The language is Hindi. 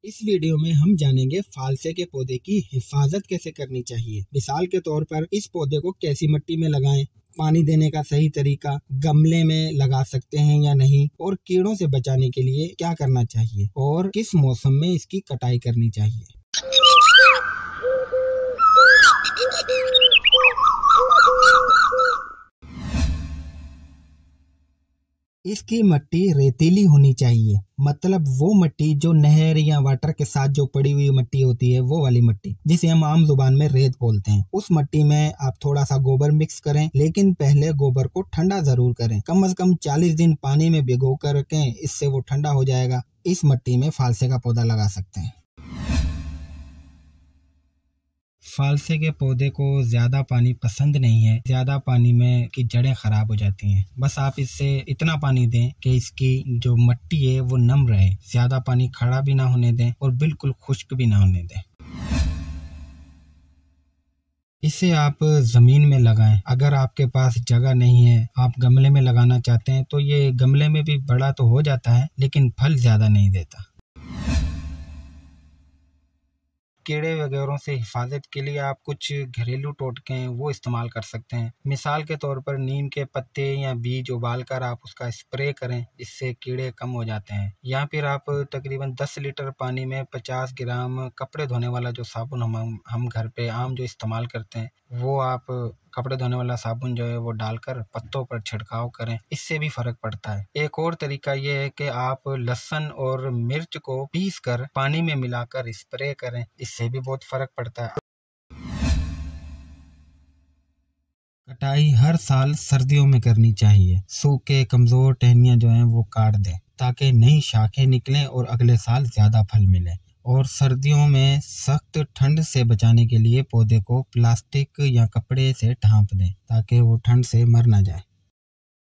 इस वीडियो में हम जानेंगे फालसे के पौधे की हिफाजत कैसे करनी चाहिए। मिसाल के तौर पर इस पौधे को कैसी मिट्टी में लगाएं, पानी देने का सही तरीका, गमले में लगा सकते हैं या नहीं, और कीड़ों से बचाने के लिए क्या करना चाहिए और किस मौसम में इसकी कटाई करनी चाहिए। इसकी मिट्टी रेतीली होनी चाहिए, मतलब वो मिट्टी जो नहर या वाटर के साथ जो पड़ी हुई मिट्टी होती है, वो वाली मिट्टी जिसे हम आम जुबान में रेत बोलते हैं। उस मिट्टी में आप थोड़ा सा गोबर मिक्स करें, लेकिन पहले गोबर को ठंडा जरूर करें। कम से कम 40 दिन पानी में भिगो कर रखें, इससे वो ठंडा हो जाएगा। इस मिट्टी में फालसे का पौधा लगा सकते हैं। फालसे के पौधे को ज़्यादा पानी पसंद नहीं है। ज़्यादा पानी में की जड़ें खराब हो जाती हैं। बस आप इससे इतना पानी दें कि इसकी जो मिट्टी है वो नम रहे। ज़्यादा पानी खड़ा भी ना होने दें और बिल्कुल खुश्क भी ना होने दें। इसे आप ज़मीन में लगाएं। अगर आपके पास जगह नहीं है, आप गमले में लगाना चाहते हैं, तो ये गमले में भी बड़ा तो हो जाता है, लेकिन फल ज़्यादा नहीं देता। कीड़े वगैरह से हिफाजत के लिए आप कुछ घरेलू टोटके हैं वो इस्तेमाल कर सकते हैं। मिसाल के तौर पर नीम के पत्ते या बीज उबालकर आप उसका स्प्रे करें, इससे कीड़े कम हो जाते हैं। या फिर आप तकरीबन 10 लीटर पानी में 50 ग्राम कपड़े धोने वाला जो साबुन हम घर पे आम जो इस्तेमाल करते हैं, वो आप कपड़े धोने वाला साबुन जो है वो डालकर पत्तों पर छिड़काव करें, इससे भी फर्क पड़ता है। एक और तरीका ये है कि आप लहसुन और मिर्च को पीस कर पानी में मिलाकर स्प्रे करें, इससे भी बहुत फर्क पड़ता है। कटाई हर साल सर्दियों में करनी चाहिए। सूखे कमजोर टहनियाँ जो हैं वो काट दें ताकि नई शाखें निकलें और अगले साल ज्यादा फल मिले। और सर्दियों में सख्त ठंड से बचाने के लिए पौधे को प्लास्टिक या कपड़े से ढांप दें ताकि वो ठंड से मर ना जाए।